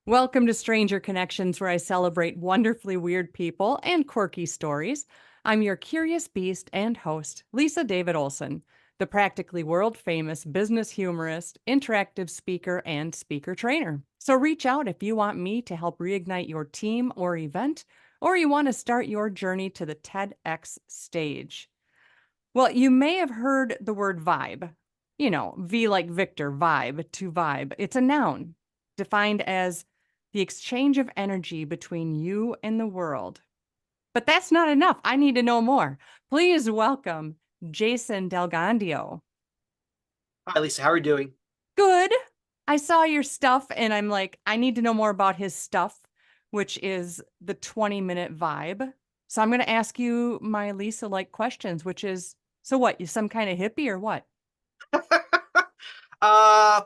Welcome to Stranger Connections, where I celebrate wonderfully weird people and quirky stories. I'm your curious beast and host, Lisa David Olson, the practically world famous business humorist, interactive speaker, and speaker trainer. So reach out if you want me to help reignite your team or event, or you want to start your journey to the TEDx stage. Well, you may have heard the word vibe. You know, V like Victor, vibe, to vibe. It's a noun defined as the exchange of energy between you and the world. But that's not enough. I need to know more. Please welcome Jason Delgandio. Hi, Lisa. How are you doing? Good. I saw your stuff and I'm like, I need to know more about his stuff, which is the 20-minute vibe. So I'm going to ask you my Lisa like questions, which is, so what, you some kind of hippie or what?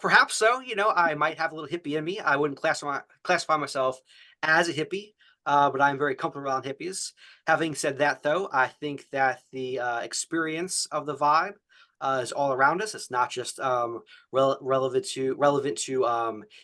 Perhaps so. I might have a little hippie in me. I wouldn't classify myself as a hippie, but I'm very comfortable around hippies. Having said that, though, I think that the experience of the vibe is all around us. It's not just relevant to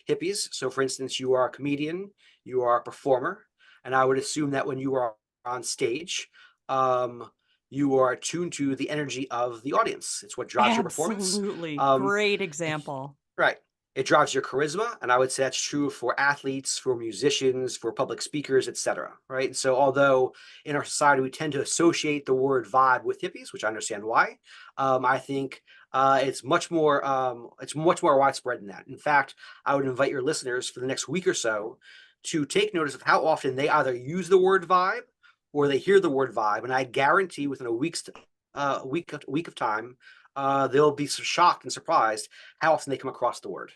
hippies. So, for instance, you are a comedian, you are a performer, and I would assume that when you are on stage, um, you are attuned to the energy of the audience. It's what drives your performance. Absolutely. Um, Great example. right. It drives your charisma, and I would say that's true for athletes, for musicians, for public speakers, etc. Right. And so, although in our society we tend to associate the word vibe with hippies, which I understand why, I think it's much more widespread than that. In fact, I would invite your listeners for the next week or so to take notice of how often they either use the word vibe or they hear the word vibe, and I guarantee within a week of time, they'll be so shocked and surprised how often they come across the word.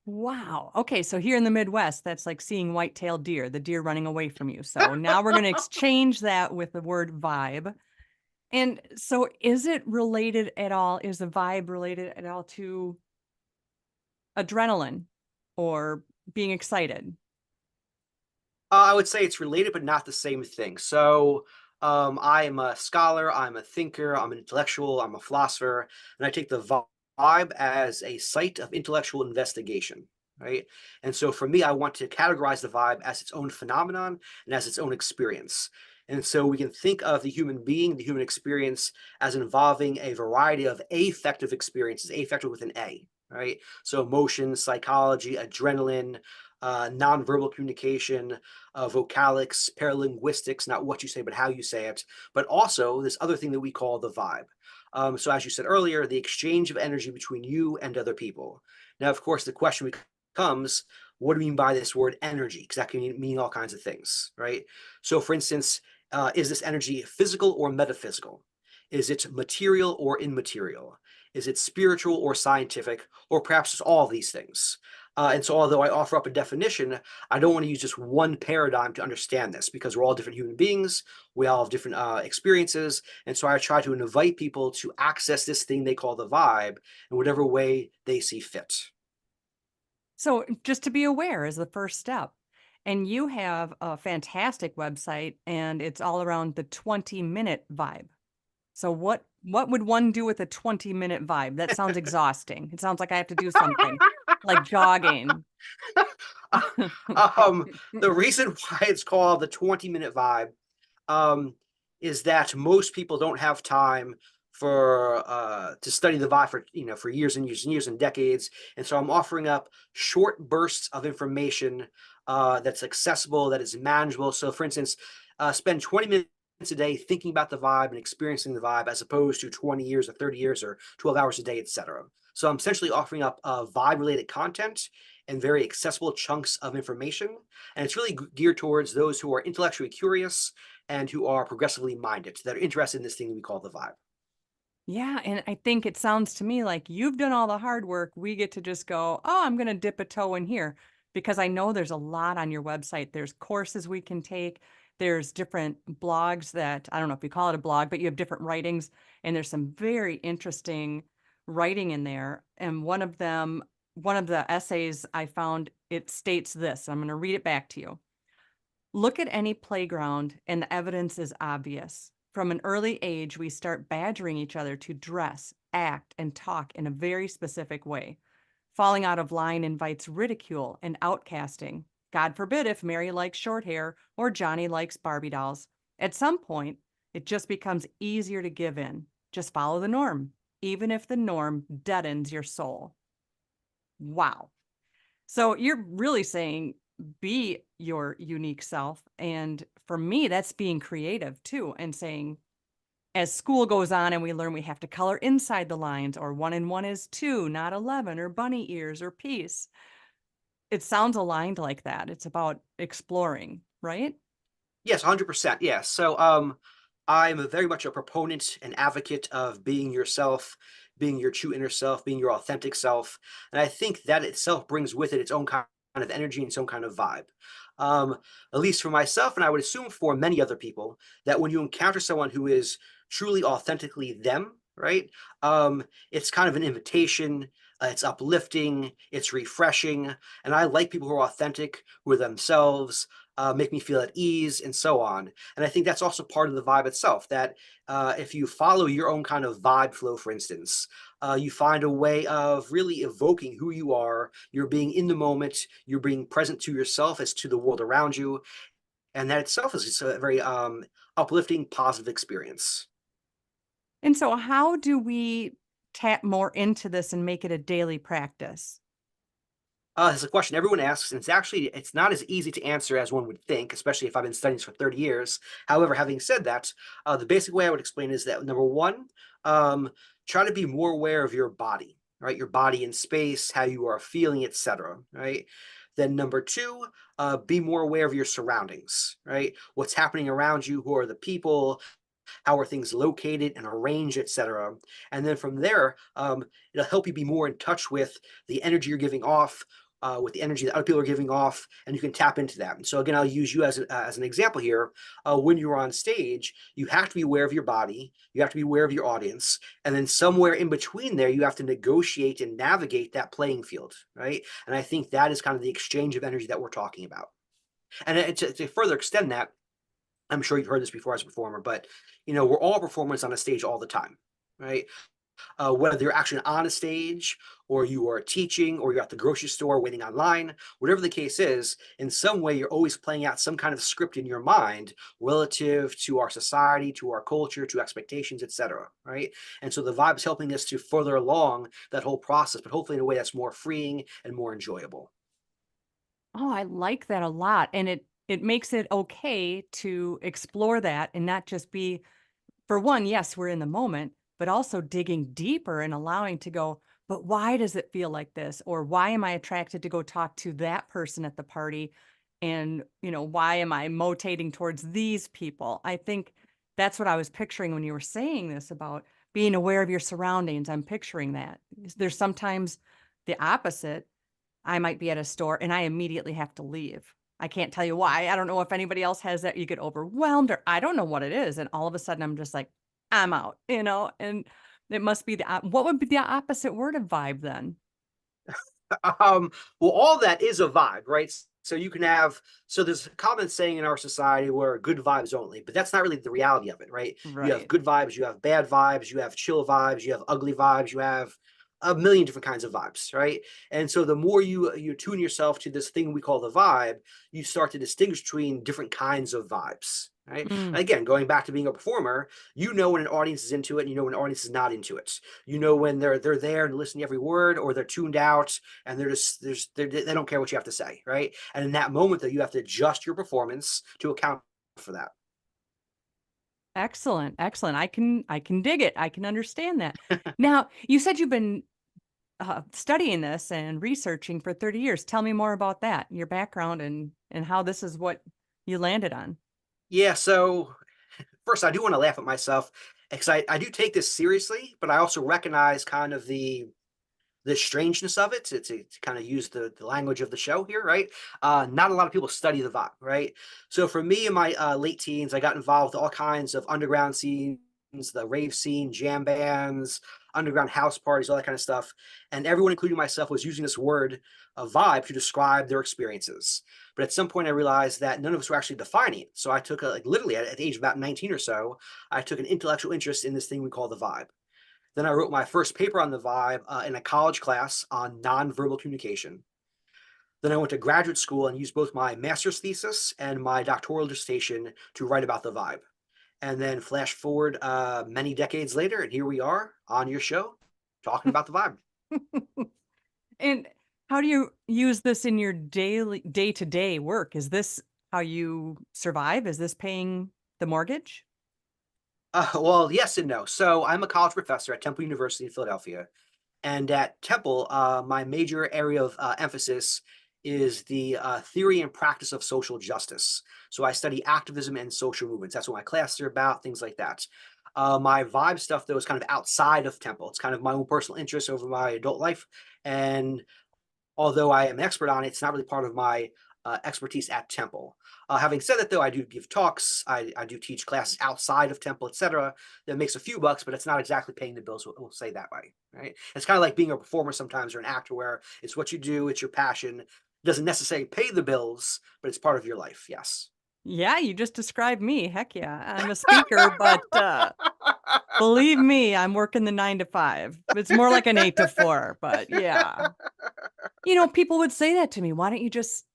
Wow. Okay, so here in the Midwest, that's like seeing white-tailed deer, the deer running away from you. So now we're going to exchange that with the word vibe. And so is it related at all? Is the vibe related at all to adrenaline or being excited? I would say it's related, but not the same thing. So, I am a scholar, I'm a thinker, I'm an intellectual, I'm a philosopher, and I take the vibe as a site of intellectual investigation, right? And so, for me, I want to categorize the vibe as its own phenomenon and as its own experience. And so, we can think of the human being, the human experience, as involving a variety of affective experiences, affective with an A, right? So, emotions, psychology, adrenaline, nonverbal communication, vocalics, paralinguistics, not what you say, but how you say it, but also this other thing that we call the vibe. So, as you said earlier, the exchange of energy between you and other people. Now, of course, the question becomes, what do you mean by this word energy? Because that can mean all kinds of things, right? So, for instance, is this energy physical or metaphysical? Is it material or immaterial? Is it spiritual or scientific, or perhaps it's all of these things? And so, although I offer up a definition, I don't want to use just one paradigm to understand this because we're all different human beings. We all have different experiences. And so, I try to invite people to access this thing they call the vibe in whatever way they see fit. So just to be aware is the first step. And you have a fantastic website and it's all around the 20-minute vibe. So what would one do with a 20-minute vibe? That sounds exhausting. It sounds like I have to do something like jogging. um, the reason why it's called the 20-minute vibe um, is that most people don't have time for to study the vibe for for years and years and years and decades, and so I'm offering up short bursts of information that's accessible, that is manageable. So, for instance, spend 20 minutes a day thinking about the vibe and experiencing the vibe, as opposed to 20 years or 30 years or 12 hours a day, etc. So I'm essentially offering up vibe related content and very accessible chunks of information. And it's really geared towards those who are intellectually curious and who are progressively minded, that are interested in this thing we call the vibe. Yeah, and I think it sounds to me like you've done all the hard work. We get to just go, oh, I'm going to dip a toe in here because I know there's a lot on your website. There's courses we can take. There's different blogs that I don't know if you call it a blog, but you have different writings, and there's some very interesting writing in there. And one of the essays I found, it states this. I'm going to read it back to you. Look at any playground, and the evidence is obvious. From an early age, we start badgering each other to dress, act, and talk in a very specific way. Falling out of line invites ridicule and outcasting. God forbid if Mary likes short hair or Johnny likes Barbie dolls. At some point, it just becomes easier to give in. Just follow the norm, even if the norm deadens your soul. Wow. So you're really saying be your unique self. And for me, that's being creative too, and saying, as school goes on and we learn we have to color inside the lines, or 1 and 1 is 2, not 11, or bunny ears, or peace. It sounds aligned like that. It's about exploring, right? Yes, 100%. Yes. So, I'm very much a proponent and advocate of being yourself, being your true inner self, being your authentic self. And I think that itself brings with it its own kind of energy and its own kind of vibe. Um, at least for myself, and I would assume for many other people, that when you encounter someone who is truly authentically them, right? It's kind of an invitation. It's uplifting, it's refreshing, and I like people who are authentic, who are themselves, make me feel at ease, and so on. And I think that's also part of the vibe itself. That if you follow your own kind of vibe flow, for instance, you find a way of really evoking who you are. You're being in the moment. You're being present to yourself as to the world around you, and that itself is just a very uplifting, positive experience. And so, how do we tap more into this and make it a daily practice? It's a question everyone asks, and it's not as easy to answer as one would think, especially if I've been studying this for 30 years. However, having said that, the basic way I would explain is that number one, um, try to be more aware of your body, right? Your body in space, how you are feeling, etc. Right. Then number two, be more aware of your surroundings, right? What's happening around you? Who are the people? How are things located and arranged, etc. And then from there, it'll help you be more in touch with the energy you're giving off, with the energy that other people are giving off, and you can tap into that. And so again, I'll use you as an example here. When you're on stage, you have to be aware of your body, you have to be aware of your audience, and then somewhere in between there, you have to negotiate and navigate that playing field, right? And I think that is kind of the exchange of energy that we're talking about. And to further extend that, I'm sure you've heard this before as a performer, but we're all performers on a stage all the time, right? Whether you're actually on a stage, or you are teaching, or you're at the grocery store waiting online, whatever the case is, in some way you're always playing out some kind of script in your mind relative to our society, to our culture, to expectations, etc. Right? And so the vibe is helping us to further along that whole process, but hopefully in a way that's more freeing and more enjoyable. Oh, I like that a lot. And it makes it okay to explore that and not just be, for one, yes, we're in the moment, but also digging deeper and allowing to go, but why does it feel like this? Or why am I attracted to go talk to that person at the party? And, why am I motating towards these people? I think that's what I was picturing when you were saying this about being aware of your surroundings. I'm picturing that. There's sometimes the opposite. I might be at a store and I immediately have to leave. I can't tell you why. I don't know if anybody else has that. You get overwhelmed, or I don't know what it is. And all of a sudden I'm just like, I'm out, and it must be what would be the opposite word of vibe then? um, well, all that is a vibe, right? So you can have, so there's a common saying in our society where good vibes only, but that's not really the reality of it, right? You have Right. good vibes, you have bad vibes, you have chill vibes, you have ugly vibes, you have a million different kinds of vibes, right? And so the more you tune yourself to this thing we call the vibe, you start to distinguish between different kinds of vibes, right? Mm, And again, going back to being a performer, you know when an audience is into it, and you know when an audience is not into it. You know when they're there and listening to every word, or they're tuned out and they don't care what you have to say, right? And in that moment, though, you have to adjust your performance to account for that. excellent. Excellent. I can dig it. I can understand that. Now, you said you've been studying this and researching for 30 years. Tell me more about that, your background and how this is what you landed on. Yeah. So first, I do want to laugh at myself because I do take this seriously, but I also recognize kind of the strangeness of it, to kind of use the language of the show here, right? Not a lot of people study the vibe, right? So for me in my late teens, I got involved with all kinds of underground scenes, the rave scene, jam bands, underground house parties, all that kind of stuff. And everyone, including myself, was using this word, a vibe, to describe their experiences. But at some point, I realized that none of us were actually defining it. So I took like literally at the age of about 19 or so, I took an intellectual interest in this thing we call the vibe. Then I wrote my first paper on the vibe in a college class on nonverbal communication. Then I went to graduate school and used both my master's thesis and my doctoral dissertation to write about the vibe. And then flash forward many decades later, and here we are on your show talking about the vibe. And how do you use this in your daily day-to-day work? Is this how you survive? Is this paying the mortgage? Well, yes and no. So I'm a college professor at Temple University in Philadelphia. And at Temple, my major area of emphasis is the theory and practice of social justice. So I study activism and social movements. That's what my classes are about, things like that. My vibe stuff, though, is kind of outside of Temple. It's kind of my own personal interest over my adult life. And although I am an expert on it, it's not really part of my expertise at Temple. Having said that, though, I do give talks, I do teach classes outside of Temple, etc. That makes a few bucks, but it's not exactly paying the bills. We'll say that way, right? It's kind of like being a performer sometimes or an actor, where it's what you do, it's your passion. It doesn't necessarily pay the bills, but it's part of your life. Yes. Yeah, you just described me. Heck yeah. I'm a speaker, but believe me, I'm working the 9 to 5. It's more like an 8 to 4, but yeah. People would say that to me. Why don't you just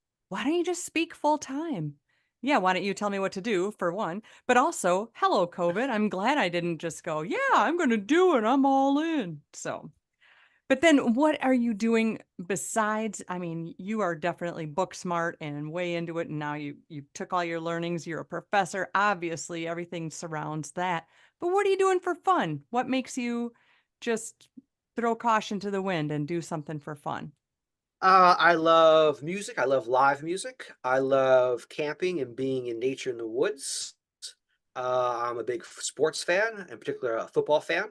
speak full time? Yeah, why don't you tell me what to do for one? But also, hello COVID. I'm glad I didn't just go, yeah, I'm going to do it. I'm all in. So, but then what are you doing besides, I mean, you are definitely book smart and way into it, and now you took all your learnings, you're a professor. Obviously, everything surrounds that. But what are you doing for fun? What makes you just throw caution to the wind and do something for fun? I love music. I love live music. I love camping and being in nature in the woods. I'm a big sports fan, in particular a football fan.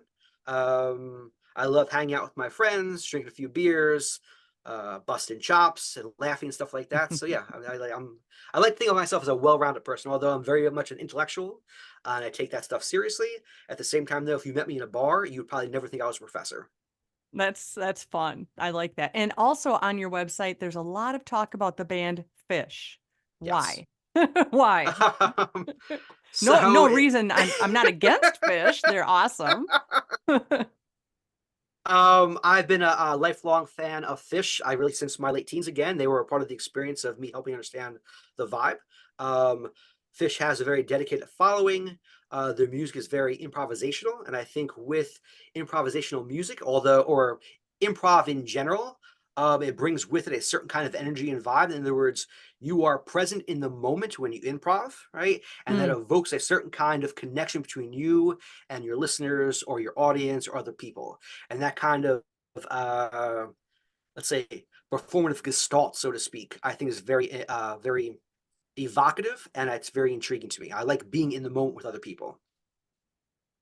I love hanging out with my friends, drinking a few beers, busting chops and laughing and stuff like that. So yeah, I like to think of myself as a well-rounded person, although I'm very much an intellectual, and I take that stuff seriously. At the same time, though, if you met me in a bar, you would probably never think I was a professor. That's fun. I like that. And also on your website, there's a lot of talk about the band Phish. Yes. Why? Why? Um, No so it, reason. I'm not against Phish. They're awesome. I've been a lifelong fan of Phish. I really since my late teens. Again, they were a part of the experience of me helping understand the vibe. Um, Phish has a very dedicated following. Their music is very improvisational, and I think with improvisational music, although or improv in general, it brings with it a certain kind of energy and vibe. In other words, you are present in the moment when you improv, right? And that Mm. evokes a certain kind of connection between you and your listeners or your audience or other people. And that kind of uh, let's say performative gestalt, so to speak, I think is very evocative, and it's very intriguing to me. I like being in the moment with other people.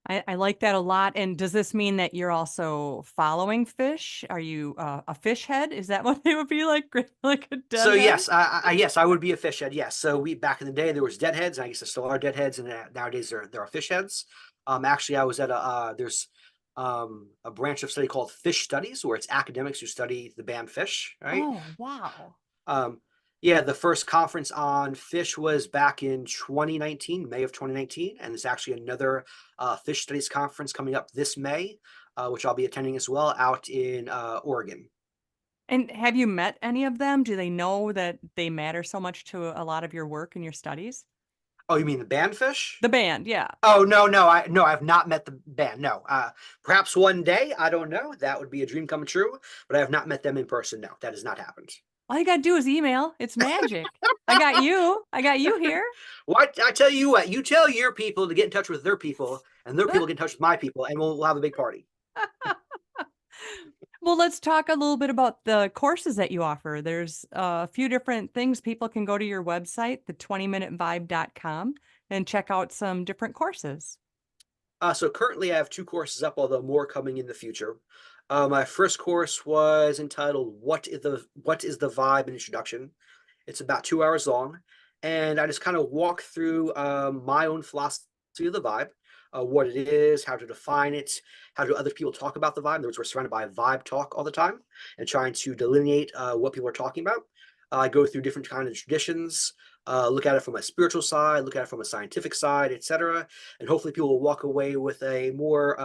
I like that a lot. And does this mean that you're also following Phish? Are you a fish head? Is that what they would be like? Like a So deadhead? yes, yes, I would be a fish head. Yes, so we back in the day there was deadheads, and I guess there still are deadheads, and nowadays there are fish heads. Actually, I was at a there's a branch of study called Fish Studies, where it's academics who study the band Fish, right? Oh, wow. Um, yeah, the first conference on Fish was back in 2019, May of 2019, and there's actually another Fish Studies conference coming up this May, which I'll be attending as well out in Oregon. And have you met any of them? Do they know that they matter so much to a lot of your work and your studies? Oh, you mean the band Fish? The band, yeah. Oh no, I've not met the band. No, perhaps one day. I don't know. That would be a dream come true. But I have not met them in person. No, that has not happened. All you gotta do is email. It's magic. I got you. I got you here. Well, I tell you what. You tell your people to get in touch with their people, and their people get in touch with my people, and we'll have a big party. Well, let's talk a little bit about the courses that you offer. There's a few different things. People can go to your website, the20minutevibe.com, and check out some different courses. So currently, I have two courses up, although more coming in the future. My first course was entitled What is the Vibe?" An Introduction. It's about 2 hours long, and I just kind of walk through my own philosophy of the vibe, what it is, how to define it, how do other people talk about the vibe. In other words, we're surrounded by vibe talk all the time, and trying to delineate what people are talking about. I go through different kind of traditions, look at it from a spiritual side, look at it from a scientific side, etc., and hopefully people will walk away with a more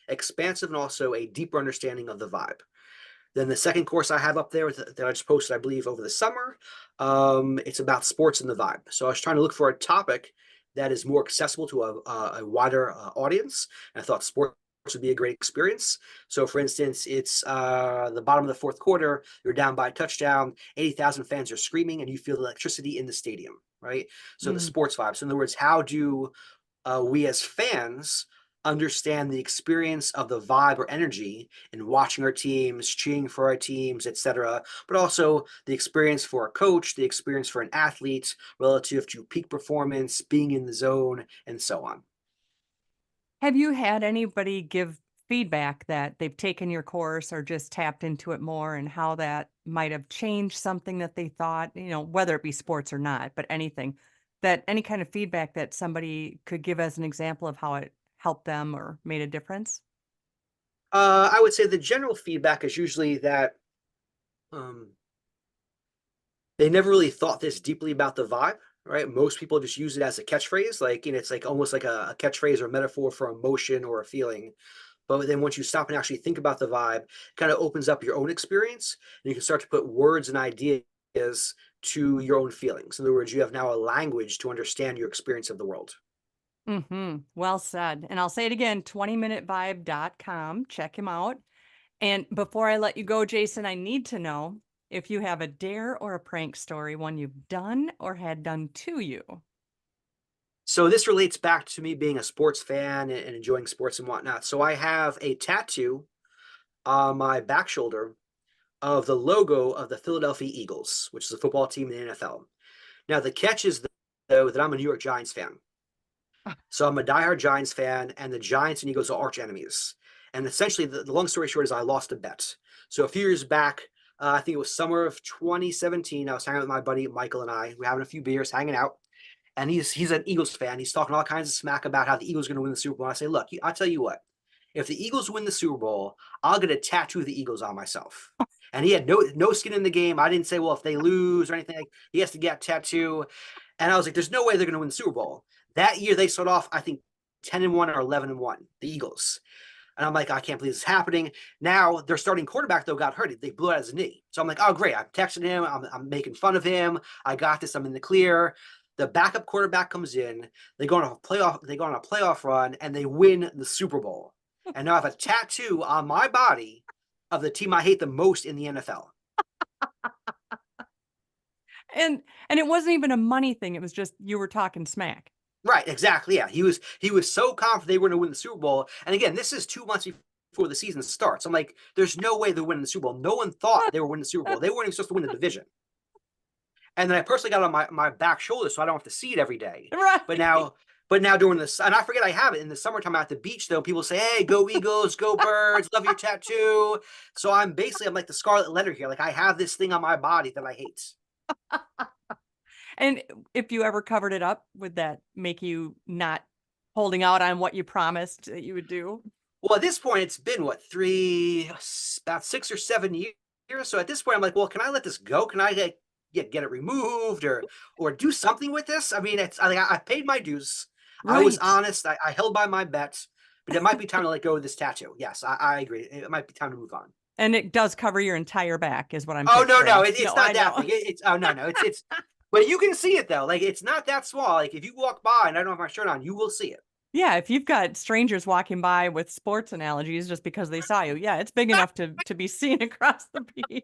expansive and also a deeper understanding of the vibe. Then the second course I have up there that I just posted, I believe, over the summer, it's about sports and the vibe. So I was trying to look for a topic that is more accessible to a wider audience. And I thought sports would be a great experience. So, for instance, it's the bottom of the fourth quarter, you're down by a touchdown, 80,000 fans are screaming, and you feel the electricity in the stadium, right? So the Mm. sports vibe. So in other words, how do we as fans understand the experience of the vibe or energy in watching our teams, cheering for our teams, etc., but also the experience for a coach, the experience for an athlete relative to peak performance, being in the zone, and so on. Have you had anybody give feedback that they've taken your course or just tapped into it more and how that might have changed something that they thought, whether it be sports or not, but anything that any kind of feedback that somebody could give as an example of how it helped them or made a difference? I would say the general feedback is usually that um, they never really thought this deeply about the vibe, right? Most people just use it as a catchphrase, like, it's like almost like a catchphrase or a metaphor for emotion or a feeling. But then once you stop and actually think about the vibe, it kind of opens up your own experience, and you can start to put words and ideas to your own feelings. In other words, you have now a language to understand your experience of the world. Well said. And I'll say it again, 20minutevibe.com. Check him out. And before I let you go, Jason, I need to know if you have a dare or a prank story, one you've done or had done to you. So this relates back to me being a sports fan and enjoying sports and whatnot. So I have a tattoo on my back shoulder of the logo of the Philadelphia Eagles, which is a football team in the NFL. Now the catch is though that I'm a New York Giants fan. So I'm a diehard Giants fan, and the Giants and Eagles are arch enemies. And essentially, the long story short is I lost a bet. So a few years back, I think it was summer of 2017, I was hanging out with my buddy Michael and I. We're having a few beers, hanging out, and he's an Eagles fan. He's talking all kinds of smack about how the Eagles are going to win the Super Bowl. And I say, look, I'll tell you what. If the Eagles win the Super Bowl, I'll get a tattoo of the Eagles on myself. And he had no skin in the game. I didn't say, well, if they lose or anything, like, he has to get a tattoo. And I was like, there's no way they're going to win the Super Bowl. That year they started off, I think, 10-1 or 11-1, the Eagles. And I'm like, I can't believe this is happening. Now their starting quarterback though got hurt. They blew out his knee. So I'm like, oh great. I'm texting him. I'm making fun of him. I got this. I'm in the clear. The backup quarterback comes in. They go on a playoff. They go on a playoff run and they win the Super Bowl. And now I have a tattoo on my body of the team I hate the most in the NFL. And it wasn't even a money thing. It was just you were talking smack. Right, exactly. Yeah, he was so confident they were going to win the Super Bowl. And again, this is 2 months before the season starts. I'm like, there's no way they're winning the Super Bowl. No one thought they were winning the Super Bowl. They weren't even supposed to win the division. And then I personally got it on my back shoulder, so I don't have to see it every day. Right. But now during this, and I forget I have it in the summertime at the beach. Though people say, "Hey, go Eagles, go Birds, love your tattoo." So I'm like the scarlet letter here. Like I have this thing on my body that I hate. And if you ever covered it up, would that make you not holding out on what you promised that you would do? Well, at this point, it's been what about 6 or 7 years. So at this point, I'm like, well, can I let this go? Can I get it removed or do something with this? I mean, I paid my dues. I was Right. honest. I held by my bet, but it might be time to let go of this tattoo. Yes, I agree. It might be time to move on. And it does cover your entire back is what I'm Oh no, no, picturing. it's No, I not that know. big. It's oh no, no, it's. But you can see it though. Like it's not that small. Like if you walk by and I don't have my shirt on, you will see it. Yeah, if you've got strangers walking by with sports analogies just because they saw you, yeah, it's big enough to be seen across the beach.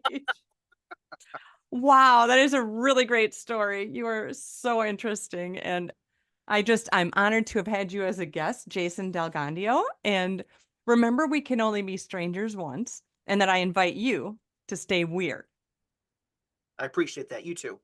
Wow, that is a really great story. You are so interesting, and I'm honored to have had you as a guest, Jason Delgandio, and remember we can only be strangers once, and that I invite you to stay weird. I appreciate that. You too.